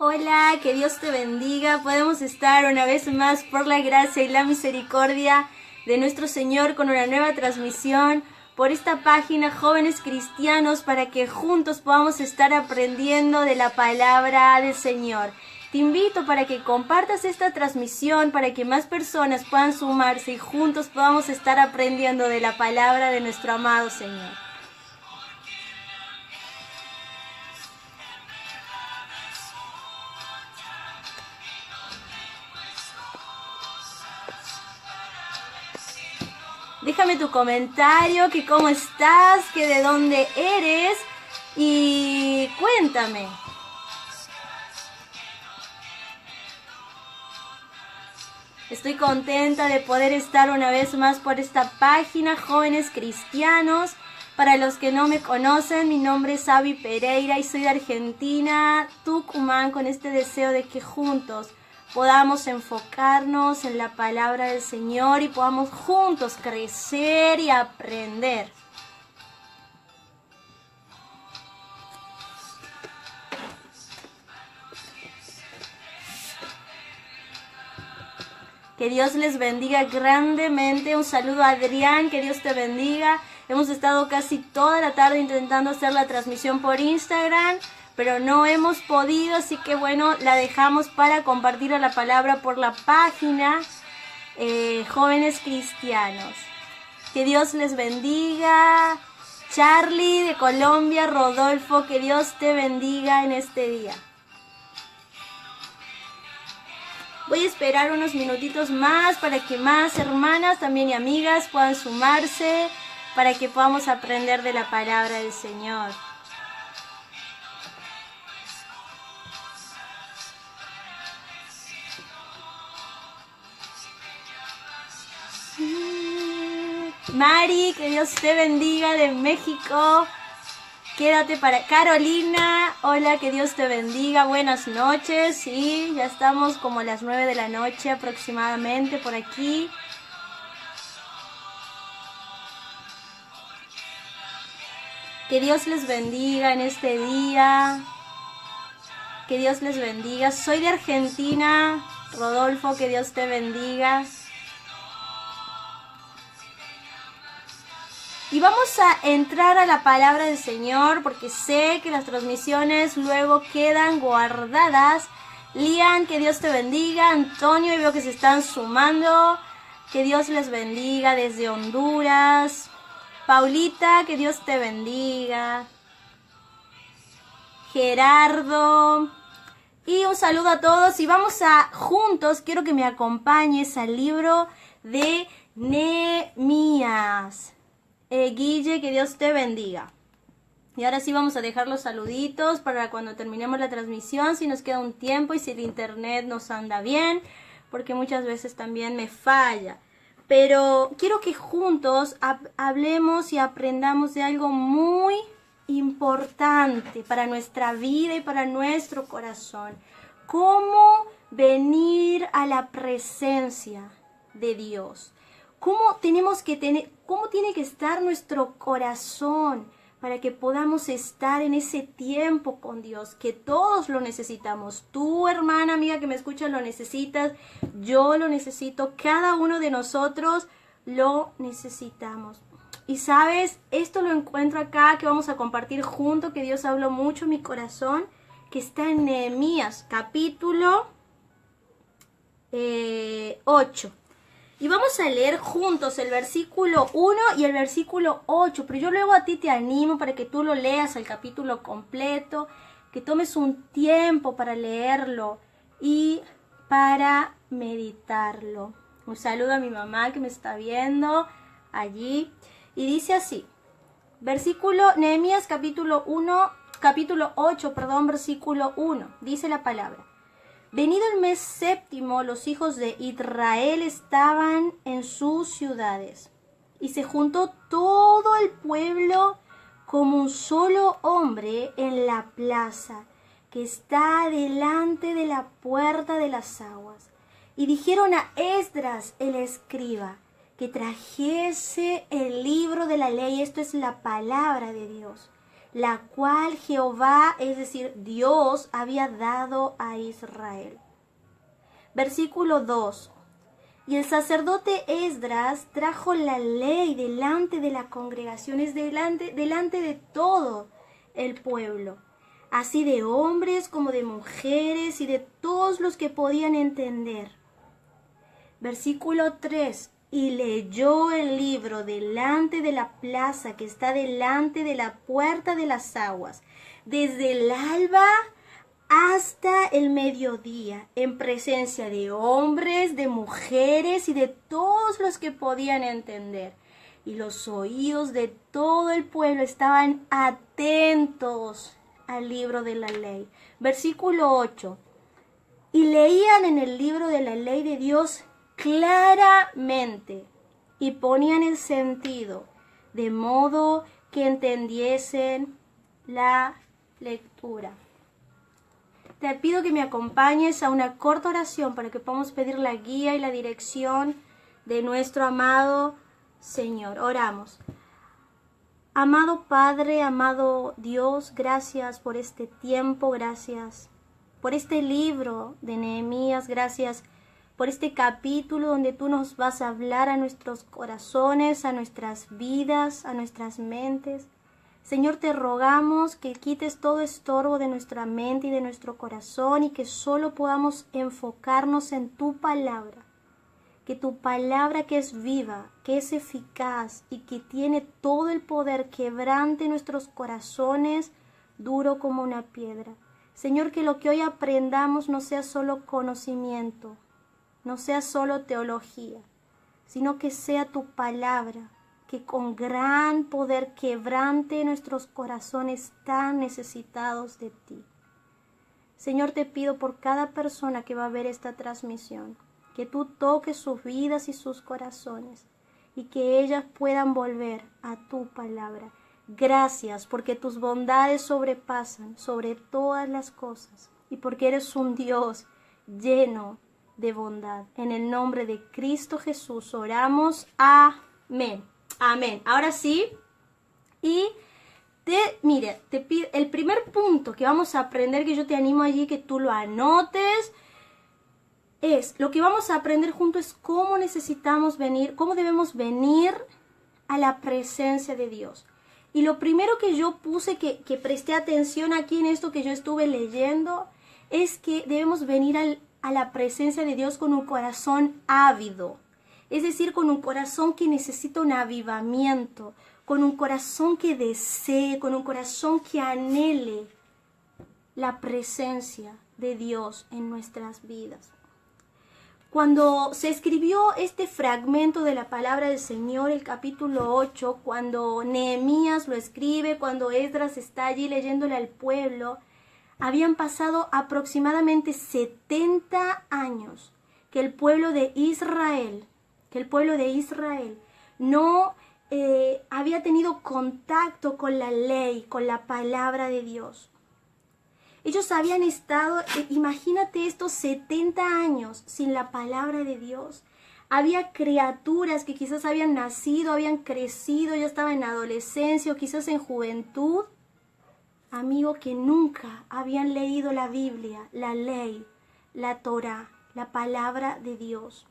Hola, que Dios te bendiga. Podemos estar una vez más por la gracia y la misericordia de nuestro Señor con una nueva transmisión por esta página Jóvenes Cristianos para que juntos podamos estar aprendiendo de la palabra del Señor. Te invito para que compartas esta transmisión para que más personas puedan sumarse y juntos podamos estar aprendiendo de la palabra de nuestro amado Señor. Déjame tu comentario, que cómo estás, que de dónde eres y cuéntame. Estoy contenta de poder estar una vez más por esta página Jóvenes Cristianos. Para los que no me conocen, mi nombre es Abby Pereira y soy de Argentina, Tucumán, con este deseo de que juntos podamos enfocarnos en la palabra del Señor y podamos juntos crecer y aprender. Que Dios les bendiga grandemente. Un saludo a Adrián, que Dios te bendiga. Hemos estado casi toda la tarde intentando hacer la transmisión por Instagram, pero no hemos podido, así que bueno, la dejamos para compartir la palabra por la página Jóvenes Cristianos. Que Dios les bendiga. Charlie de Colombia, Rodolfo, que Dios te bendiga en este día. Voy a esperar unos minutitos más para que más hermanas también y amigas puedan sumarse para que podamos aprender de la palabra del Señor. Mari, que Dios te bendiga de México. Quédate para Carolina. Hola, que Dios te bendiga. Buenas noches. Sí, ya estamos como a las 9 de la noche aproximadamente por aquí. Que Dios les bendiga en este día. Que Dios les bendiga. Soy de Argentina. Rodolfo, que Dios te bendiga. Y vamos a entrar a la palabra del Señor porque sé que las transmisiones luego quedan guardadas. Lian, que Dios te bendiga. Antonio, y veo que se están sumando. Que Dios les bendiga desde Honduras. Paulita, que Dios te bendiga. Gerardo. Y un saludo a todos. Y vamos a juntos, quiero que me acompañes al libro de Nehemías. Guille, que Dios te bendiga. Y ahora sí vamos a dejar los saluditos para cuando terminemos la transmisión, si nos queda un tiempo y si el internet nos anda bien, porque muchas veces también me falla. Pero quiero que juntos hablemos y aprendamos de algo muy importante para nuestra vida y para nuestro corazón. Cómo venir a la presencia de Dios. ¿Cómo tiene que estar nuestro corazón para que podamos estar en ese tiempo con Dios? Que todos lo necesitamos. Tú, hermana, amiga que me escuchas, lo necesitas. Yo lo necesito. Cada uno de nosotros lo necesitamos. Y sabes, esto lo encuentro acá, que vamos a compartir juntos, que Dios habló mucho en mi corazón, que está en Nehemías, capítulo 8. Y vamos a leer juntos el versículo 1 y el versículo 8. Pero yo luego a ti te animo para que tú lo leas el capítulo completo, que tomes un tiempo para leerlo y para meditarlo. Un saludo a mi mamá que me está viendo allí. Y dice así, Nehemías capítulo 8, versículo 1. Dice la palabra. Venido el mes séptimo, los hijos de Israel estaban en sus ciudades, y se juntó todo el pueblo como un solo hombre en la plaza, que está delante de la puerta de las aguas. Y dijeron a Esdras, el escriba, que trajese el libro de la ley, esto es la palabra de Dios, la cual Jehová, es decir, Dios, había dado a Israel. Versículo 2. Y el sacerdote Esdras trajo la ley delante de la congregación, es delante de todo el pueblo, así de hombres como de mujeres y de todos los que podían entender. Versículo 3. Y leyó el libro delante de la plaza que está delante de la puerta de las aguas, desde el alba hasta el mediodía, en presencia de hombres, de mujeres y de todos los que podían entender. Y los oídos de todo el pueblo estaban atentos al libro de la ley. Versículo 8. Y leían en el libro de la ley de Dios claramente y ponían el sentido, de modo que entendiesen la lectura. Te pido que me acompañes a una corta oración para que podamos pedir la guía y la dirección de nuestro amado Señor. Oramos. Amado Padre, amado Dios, gracias por este tiempo, gracias por este libro de Nehemías, gracias por este capítulo donde tú nos vas a hablar a nuestros corazones, a nuestras vidas, a nuestras mentes. Señor, te rogamos que quites todo estorbo de nuestra mente y de nuestro corazón y que solo podamos enfocarnos en tu palabra. Que tu palabra, que es viva, que es eficaz y que tiene todo el poder, quebrante nuestros corazones duro como una piedra. Señor, que lo que hoy aprendamos no sea solo conocimiento, no sea solo teología, sino que sea tu palabra, que con gran poder quebrante nuestros corazones tan necesitados de ti. Señor, te pido por cada persona que va a ver esta transmisión, que tú toques sus vidas y sus corazones y que ellas puedan volver a tu palabra. Gracias porque tus bondades sobrepasan sobre todas las cosas y porque eres un Dios lleno de bondad. En el nombre de Cristo Jesús oramos. Amén. Amén. Ahora sí. Y te pido el primer punto que vamos a aprender, que yo te animo allí que tú lo anotes, lo que vamos a aprender juntos es cómo necesitamos venir, cómo debemos venir a la presencia de Dios. Y lo primero que yo puse, que presté atención aquí en esto que yo estuve leyendo, es que debemos venir a la presencia de Dios con un corazón ávido. Es decir, con un corazón que necesita un avivamiento, con un corazón que desee, con un corazón que anhele la presencia de Dios en nuestras vidas. Cuando se escribió este fragmento de la palabra del Señor, el capítulo 8, cuando Nehemías lo escribe, cuando Esdras está allí leyéndole al pueblo, habían pasado aproximadamente 70 años que el pueblo de Israel no había tenido contacto con la ley, con la palabra de Dios. Ellos habían estado, imagínate estos 70 años sin la palabra de Dios. Había criaturas que quizás habían nacido, habían crecido, ya estaban en adolescencia o quizás en juventud. Amigo, que nunca habían leído la Biblia, la ley, la Torá, la palabra de Dios.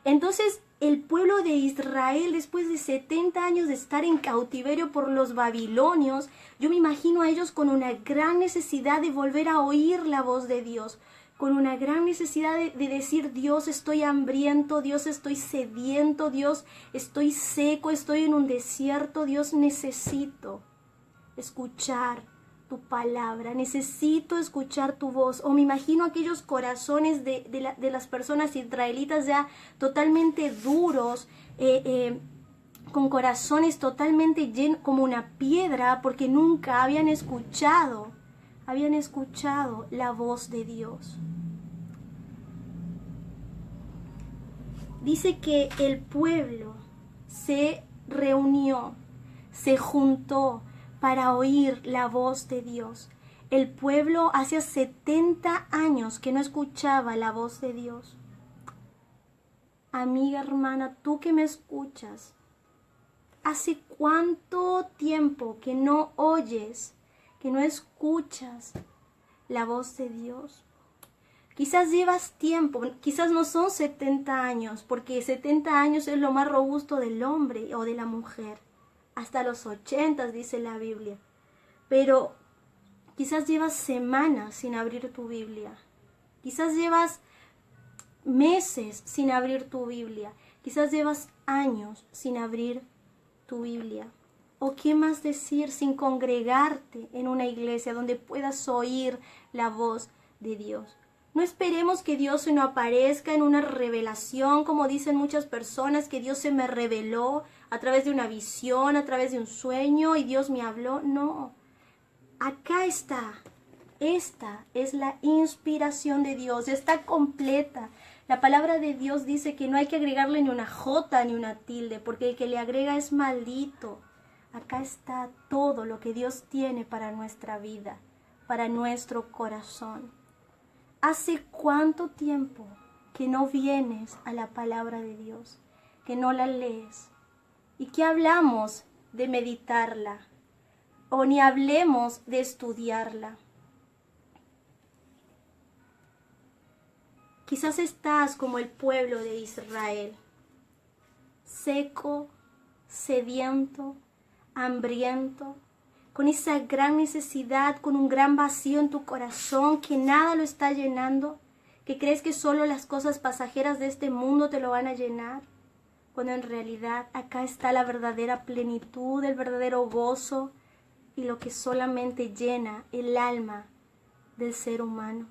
Entonces, el pueblo de Israel, después de 70 años de estar en cautiverio por los babilonios, yo me imagino a ellos con una gran necesidad de volver a oír la voz de Dios, con una gran necesidad de decir: Dios, estoy hambriento, Dios, estoy sediento, Dios, estoy seco, estoy en un desierto, Dios, necesito escuchar tu palabra, necesito escuchar tu voz. O me imagino aquellos corazones de las personas israelitas ya totalmente duros, con corazones totalmente llenos como una piedra, porque nunca habían escuchado la voz de Dios. Dice que el pueblo se reunió, se juntó para oír la voz de Dios. El pueblo hacía 70 años que no escuchaba la voz de Dios. Amiga, hermana, tú que me escuchas, ¿Hace cuánto tiempo que no oyes, que no escuchas la voz de Dios? Quizás llevas tiempo, quizás no son 70 años, porque 70 años es lo más robusto del hombre o de la mujer. Hasta los 80 dice la Biblia. Pero quizás llevas semanas sin abrir tu Biblia. Quizás llevas meses sin abrir tu Biblia. Quizás llevas años sin abrir tu Biblia. O qué más decir, sin congregarte en una iglesia donde puedas oír la voz de Dios. No esperemos que Dios se nos aparezca en una revelación, como dicen muchas personas, que Dios se me reveló a través de una visión, a través de un sueño y Dios me habló. No, acá está. Esta es la inspiración de Dios, está completa. La palabra de Dios dice que no hay que agregarle ni una jota ni una tilde, porque el que le agrega es maldito. Acá está todo lo que Dios tiene para nuestra vida, para nuestro corazón. ¿Hace cuánto tiempo que no vienes a la palabra de Dios, que no la lees? ¿Y qué hablamos de meditarla? O ni hablemos de estudiarla. Quizás estás como el pueblo de Israel, seco, sediento, hambriento, con esa gran necesidad, con un gran vacío en tu corazón, que nada lo está llenando, que crees que solo las cosas pasajeras de este mundo te lo van a llenar, cuando en realidad acá está la verdadera plenitud, el verdadero gozo y lo que solamente llena el alma del ser humano.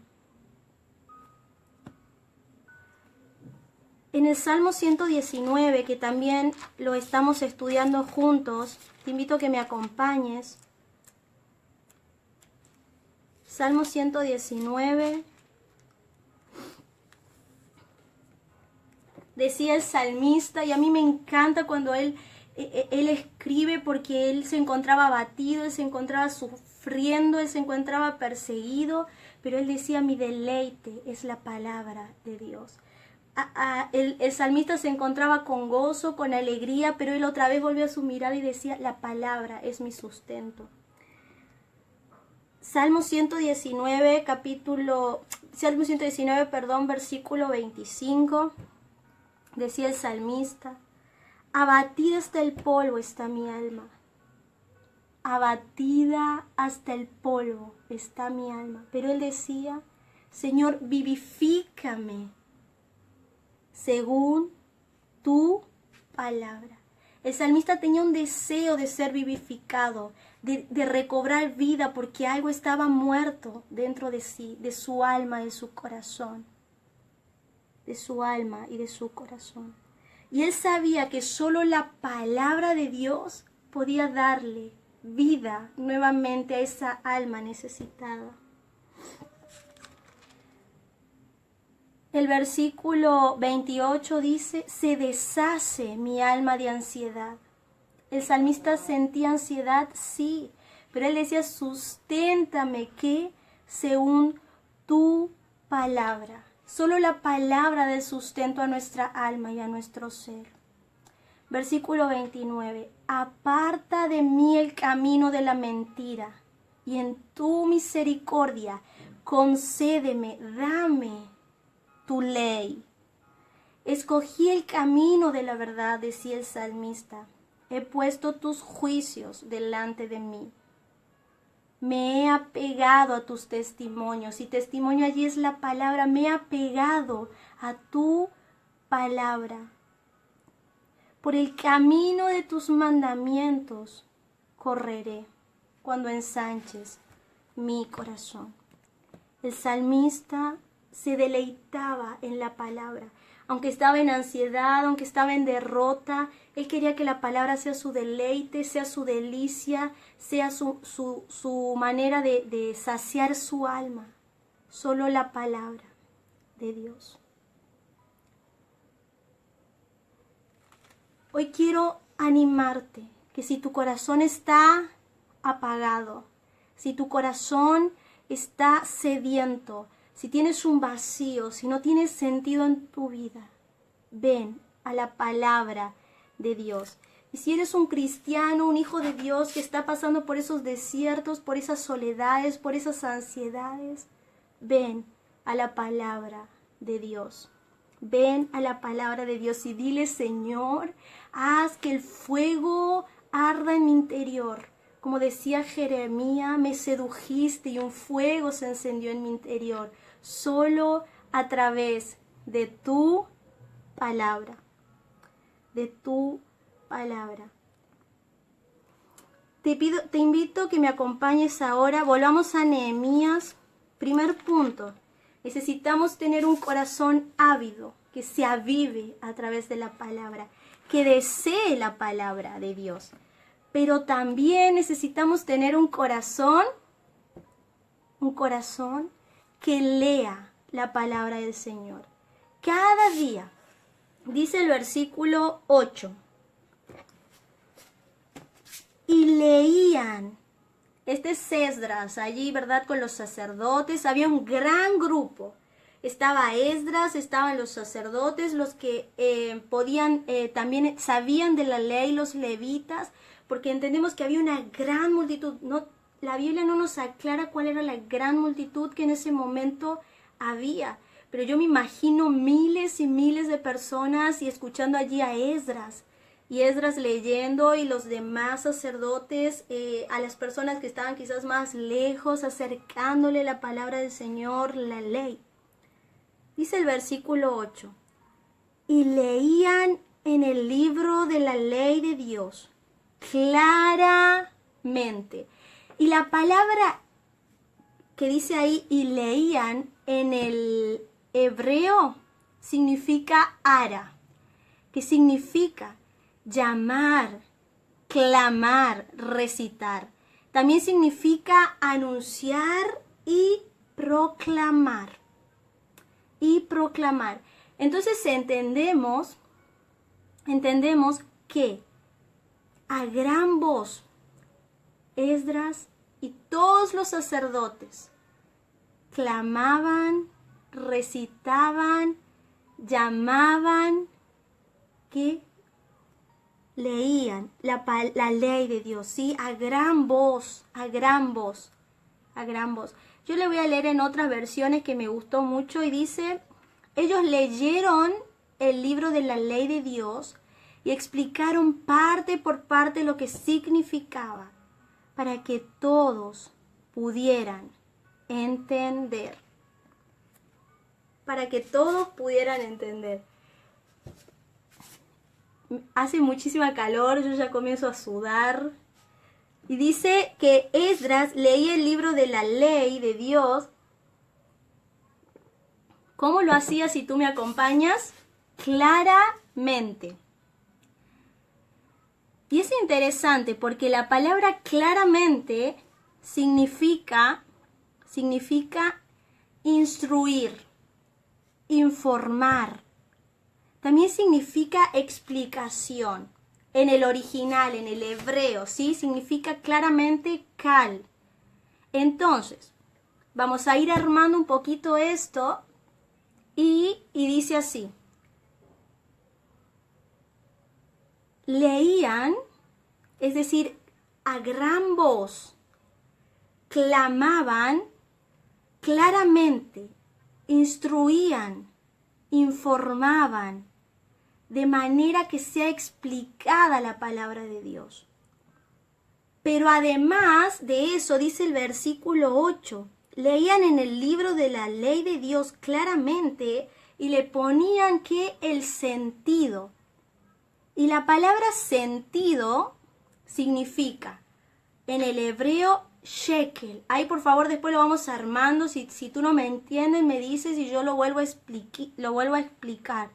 En el Salmo 119, que también lo estamos estudiando juntos, te invito a que me acompañes. Salmo 119. Decía el salmista, y a mí me encanta cuando él escribe, porque él se encontraba abatido, él se encontraba sufriendo, él se encontraba perseguido, pero él decía: mi deleite es la palabra de Dios. El salmista se encontraba con gozo, con alegría, pero él otra vez volvió a su mirada y decía: la palabra es mi sustento. Salmo 119, versículo 25, decía el salmista: abatida hasta el polvo está mi alma. Abatida hasta el polvo está mi alma. Pero él decía: Señor, vivifícame según tu palabra. El salmista tenía un deseo de ser vivificado, de recobrar vida, porque algo estaba muerto dentro de sí, de su alma, de su corazón. De su alma y de su corazón. Y él sabía que solo la palabra de Dios podía darle vida nuevamente a esa alma necesitada. El versículo 28 dice: se deshace mi alma de ansiedad. El salmista sentía ansiedad, sí, pero él decía: susténtame, que según tu palabra. Solo la palabra da sustento a nuestra alma y a nuestro ser. Versículo 29. Aparta de mí el camino de la mentira, y en tu misericordia concédeme, dame tu ley. Escogí el camino de la verdad, decía el salmista. He puesto tus juicios delante de mí. Me he apegado a tus testimonios, y testimonio allí es la palabra. Me he apegado a tu palabra. Por el camino de tus mandamientos correré cuando ensanches mi corazón. El salmista se deleitaba en la palabra. Aunque estaba en ansiedad, aunque estaba en derrota, él quería que la palabra sea su deleite, sea su delicia, sea su manera de saciar su alma. Solo la palabra de Dios. Hoy quiero animarte que si tu corazón está apagado, si tu corazón está sediento, si tienes un vacío, si no tienes sentido en tu vida, ven a la palabra de Dios. Y si eres un cristiano, un hijo de Dios que está pasando por esos desiertos, por esas soledades, por esas ansiedades, ven a la palabra de Dios. Ven a la palabra de Dios y dile, Señor, haz que el fuego arda en mi interior. Como decía Jeremías, me sedujiste y un fuego se encendió en mi interior. Solo a través de tu palabra. De tu palabra. Te invito a que me acompañes ahora. Volvamos a Nehemías. Primer punto. Necesitamos tener un corazón ávido, que se avive a través de la palabra, que desee la palabra de Dios. Pero también necesitamos tener un corazón que lea la palabra del Señor. Cada día, dice el versículo 8, y leían. Este es Esdras, allí, ¿verdad? Con los sacerdotes, había un gran grupo. Estaba Esdras, estaban los sacerdotes, los que también sabían de la ley, los levitas, porque entendemos que había una gran multitud. La Biblia no nos aclara cuál era la gran multitud que en ese momento había, pero yo me imagino miles y miles de personas y escuchando allí a Esdras. Y Esdras leyendo y los demás sacerdotes, a las personas que estaban quizás más lejos, acercándole la palabra del Señor, la ley. Dice el versículo 8, y leían en el libro de la ley de Dios claramente. Y la palabra que dice ahí, y leían, en el hebreo, significa ara, que significa llamar, clamar, recitar. También significa anunciar y proclamar. Y proclamar. Entonces entendemos que a gran voz Esdras y todos los sacerdotes clamaban, recitaban, llamaban, que leían la ley de Dios, ¿sí? A gran voz, a gran voz, a gran voz. Yo le voy a leer en otras versiones que me gustó mucho y dice, ellos leyeron el libro de la ley de Dios y explicaron parte por parte lo que significaba para que todos pudieran entender. Para que todos pudieran entender. Hace muchísima calor, yo ya comienzo a sudar. Y dice que Esdras leía el libro de la ley de Dios. ¿Cómo lo hacía si tú me acompañas? Claramente. Y es interesante porque la palabra claramente significa instruir, informar. También significa explicación. En el original, en el hebreo, ¿sí? Significa claramente cal. Entonces, vamos a ir armando un poquito esto y dice así. Leían, es decir, a gran voz, clamaban claramente, instruían, informaban, de manera que sea explicada la palabra de Dios. Pero además de eso, dice el versículo 8, leían en el libro de la ley de Dios claramente y le ponían que el sentido. Y la palabra sentido significa, en el hebreo, shekel. Ahí por favor después lo vamos armando. Si tú no me entiendes, me dices y yo lo vuelvo a explicar.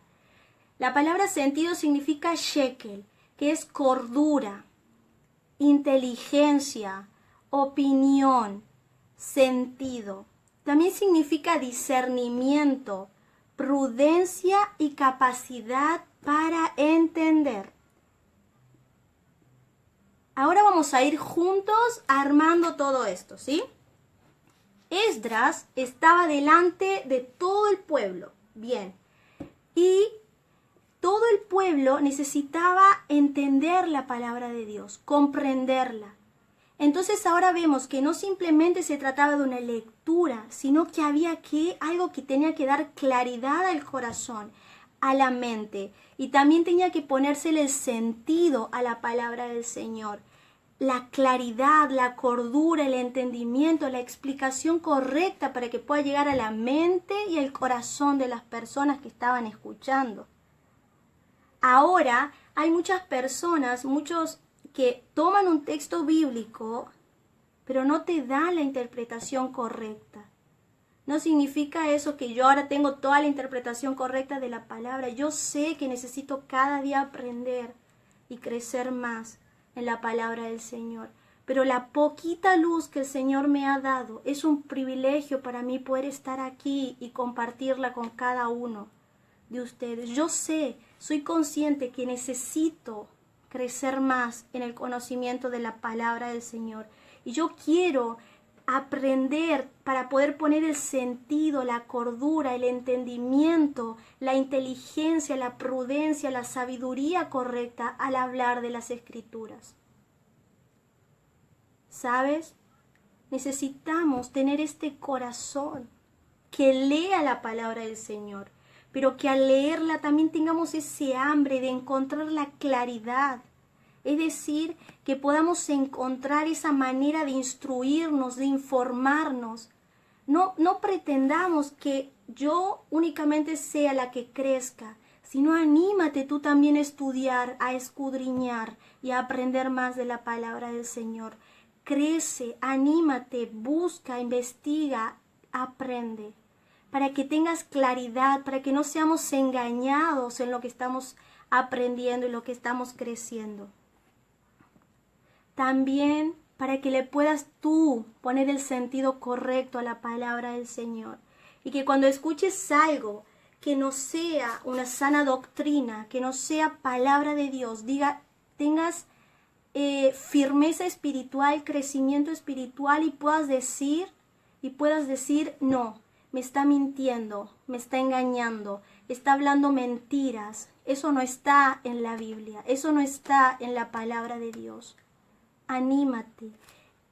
La palabra sentido significa shekel, que es cordura, inteligencia, opinión, sentido. También significa discernimiento, prudencia y capacidad para entender. Ahora vamos a ir juntos armando todo esto, ¿sí? Esdras estaba delante de todo el pueblo. Bien. Y todo el pueblo necesitaba entender la palabra de Dios, comprenderla. Entonces ahora vemos que no simplemente se trataba de una lectura, sino que había algo que tenía que dar claridad al corazón, a la mente, y también tenía que ponérsele el sentido a la palabra del Señor. La claridad, la cordura, el entendimiento, la explicación correcta para que pueda llegar a la mente y al corazón de las personas que estaban escuchando. Ahora hay muchas personas, muchos que toman un texto bíblico, pero no te dan la interpretación correcta. No significa eso que yo ahora tengo toda la interpretación correcta de la palabra. Yo sé que necesito cada día aprender y crecer más en la palabra del Señor. Pero la poquita luz que el Señor me ha dado es un privilegio para mí poder estar aquí y compartirla con cada uno de ustedes. Yo sé, soy consciente que necesito crecer más en el conocimiento de la palabra del Señor. Y yo quiero aprender para poder poner el sentido, la cordura, el entendimiento, la inteligencia, la prudencia, la sabiduría correcta al hablar de las Escrituras. ¿Sabes? Necesitamos tener este corazón que lea la palabra del Señor, pero que al leerla también tengamos ese hambre de encontrar la claridad. Es decir, que podamos encontrar esa manera de instruirnos, de informarnos. No pretendamos que yo únicamente sea la que crezca, sino anímate tú también a estudiar, a escudriñar y a aprender más de la palabra del Señor. Crece, anímate, busca, investiga, aprende, para que tengas claridad, para que no seamos engañados en lo que estamos aprendiendo y lo que estamos creciendo. También para que le puedas tú poner el sentido correcto a la palabra del Señor. Y que cuando escuches algo que no sea una sana doctrina, que no sea palabra de Dios, tengas firmeza espiritual, crecimiento espiritual y puedas decir, no, me está mintiendo, me está engañando, está hablando mentiras. Eso no está en la Biblia, eso no está en la palabra de Dios. Anímate.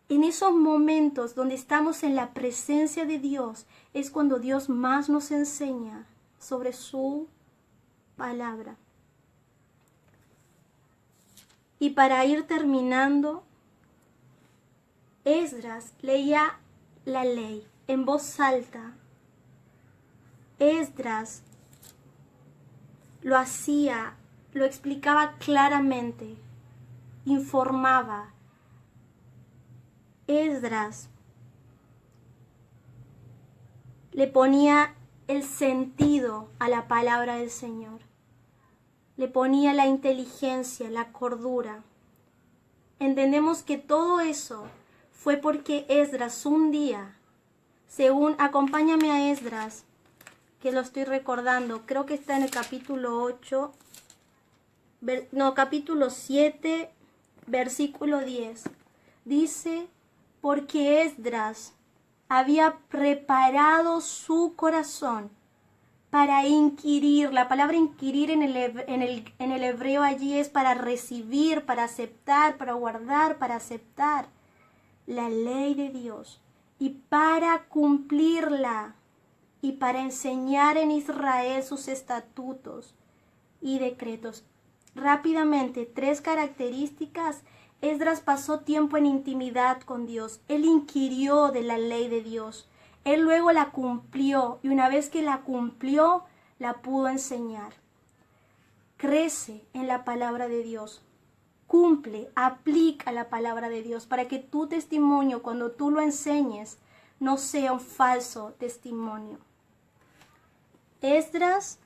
En esos momentos donde estamos en la presencia de Dios es cuando Dios más nos enseña sobre su palabra. Y para ir terminando, Esdras leía la ley en voz alta. Esdras lo hacía, lo explicaba claramente, informaba. Esdras le ponía el sentido a la palabra del Señor. Le ponía la inteligencia, la cordura. Entendemos que todo eso fue porque Esdras un día, acompáñame a Esdras, que lo estoy recordando, creo que está en el capítulo 8, capítulo 7, versículo 10. Dice, porque Esdras había preparado su corazón para inquirir. La palabra inquirir en el hebreo allí es para recibir, para aceptar, para guardar, para aceptar la ley de Dios y para cumplirla y para enseñar en Israel sus estatutos y decretos. Rápidamente, 3 características. Esdras pasó tiempo en intimidad con Dios. Él inquirió de la ley de Dios. Él luego la cumplió y una vez que la cumplió, la pudo enseñar. Crece en la palabra de Dios. Cumple, aplica la palabra de Dios para que tu testimonio, cuando tú lo enseñes, no sea un falso testimonio. Esdras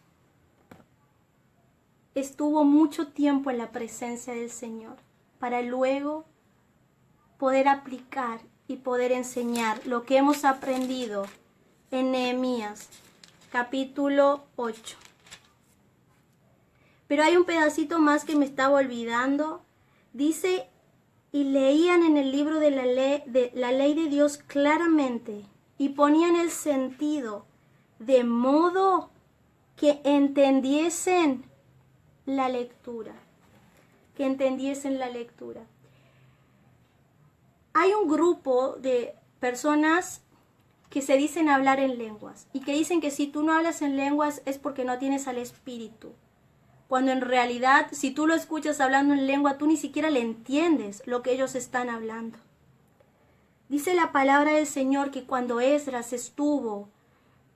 estuvo mucho tiempo en la presencia del Señor para luego poder aplicar y poder enseñar lo que hemos aprendido en Nehemías, capítulo 8. Pero hay un pedacito más que me estaba olvidando. Dice, y leían en el libro de la ley de Dios claramente y ponían el sentido de modo que entendiesen la lectura, que entendiesen la lectura. Hay un grupo de personas que se dicen hablar en lenguas y que dicen que si tú no hablas en lenguas es porque no tienes al Espíritu. Cuando en realidad, si tú lo escuchas hablando en lengua, tú ni siquiera le entiendes lo que ellos están hablando. Dice la palabra del Señor que cuando Esdras estuvo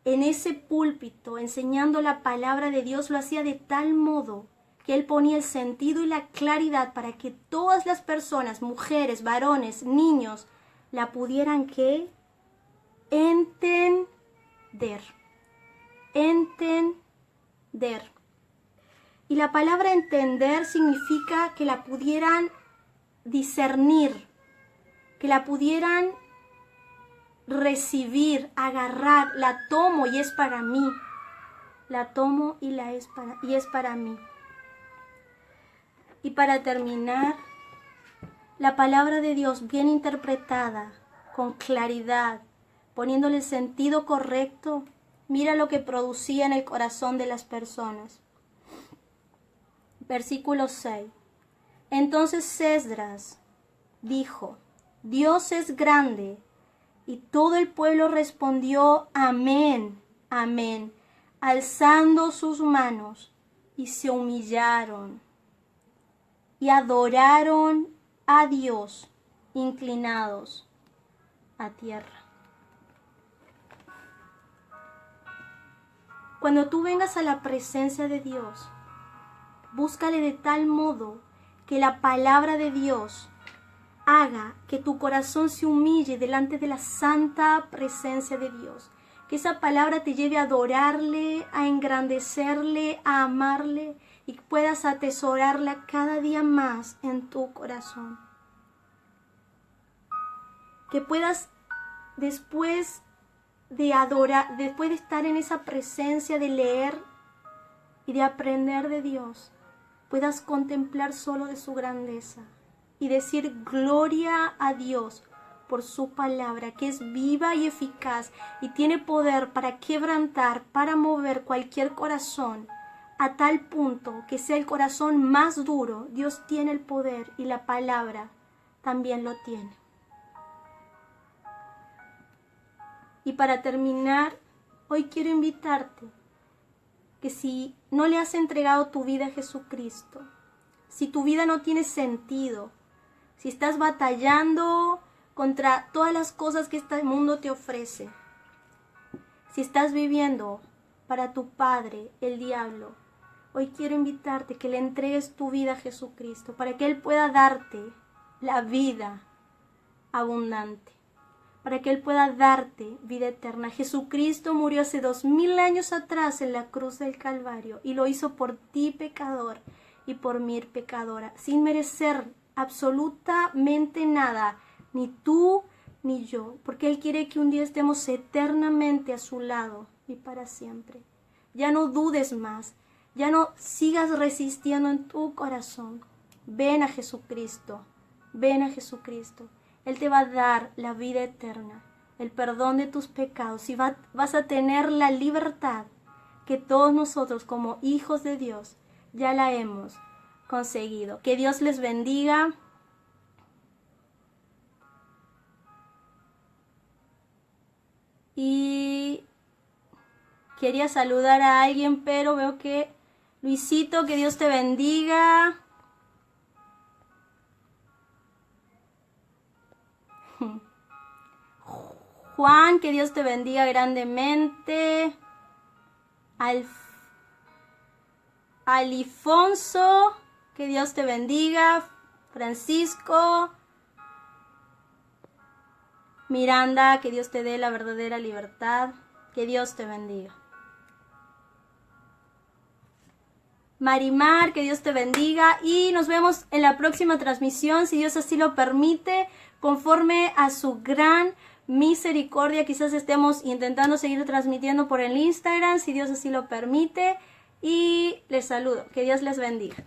en ese púlpito enseñando la palabra de Dios, lo hacía de tal modo que él ponía el sentido y la claridad para que todas las personas, mujeres, varones, niños, la pudieran ¿qué? Entender. Entender. Y la palabra entender significa que la pudieran discernir, que la pudieran recibir, agarrar. La tomo y es para mí. La tomo y es para mí. Y para terminar, la palabra de Dios bien interpretada, con claridad, poniéndole el sentido correcto, mira lo que producía en el corazón de las personas. Versículo 6. Entonces Esdras dijo, Dios es grande, y todo el pueblo respondió, amén, amén, alzando sus manos, y se humillaron, y adoraron a Dios, inclinados a tierra. Cuando tú vengas a la presencia de Dios, búscale de tal modo que la palabra de Dios haga que tu corazón se humille delante de la santa presencia de Dios. Que esa palabra te lleve a adorarle, a engrandecerle, a amarle y puedas atesorarla cada día más en tu corazón. Que puedas después de adorar, después de estar en esa presencia, de leer y de aprender de Dios, puedas contemplar solo de su grandeza y decir gloria a Dios por su palabra, que es viva y eficaz y tiene poder para quebrantar, para mover cualquier corazón, a tal punto que sea el corazón más duro. Dios tiene el poder y la palabra también lo tiene. Y para terminar, hoy quiero invitarte que si no le has entregado tu vida a Jesucristo, si tu vida no tiene sentido, si estás batallando contra todas las cosas que este mundo te ofrece, si estás viviendo para tu padre, el diablo, hoy quiero invitarte que le entregues tu vida a Jesucristo para que Él pueda darte la vida abundante, para que Él pueda darte vida eterna. Jesucristo murió hace 2000 años atrás en la cruz del Calvario y lo hizo por ti, pecador, y por mí, pecadora, sin merecer absolutamente nada, ni tú ni yo, porque Él quiere que un día estemos eternamente a su lado y para siempre. Ya no dudes más, ya no sigas resistiendo en tu corazón. Ven a Jesucristo, ven a Jesucristo. Él te va a dar la vida eterna, el perdón de tus pecados y vas a tener la libertad que todos nosotros como hijos de Dios ya la hemos conseguido. Que Dios les bendiga. Y quería saludar a alguien, pero veo que Luisito, que Dios te bendiga. Juan, que Dios te bendiga grandemente. Alifonso, que Dios te bendiga. Francisco. Miranda, que Dios te dé la verdadera libertad. Que Dios te bendiga. Marimar, que Dios te bendiga. Y nos vemos en la próxima transmisión, si Dios así lo permite, conforme a su gran misericordia. Quizás estemos intentando seguir transmitiendo por el Instagram, si Dios así lo permite. Y les saludo. Que Dios les bendiga.